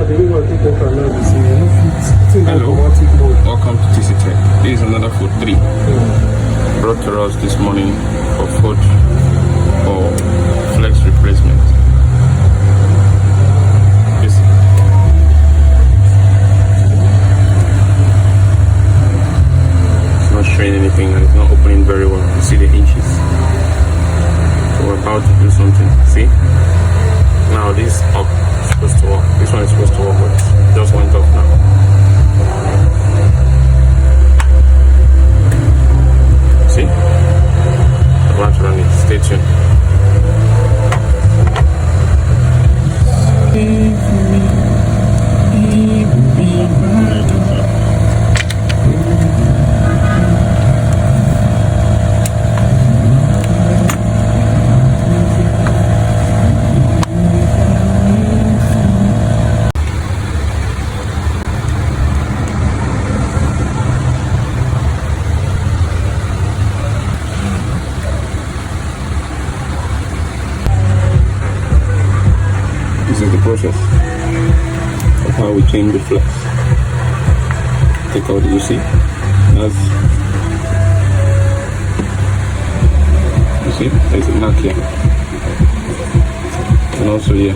Hello, welcome to TC Tech. This is another food 3 brought to us this morning for food for flex replacement. It's not showing anything and it's not opening very well. You see the inches. So we're about to do something. See? Now this up is supposed to work. This one is supposed to work, but it just went off now. See? About to run it. Stay tuned. This is the process of how we change the flex. Take out the UC. You see, there's a mark here. And also here.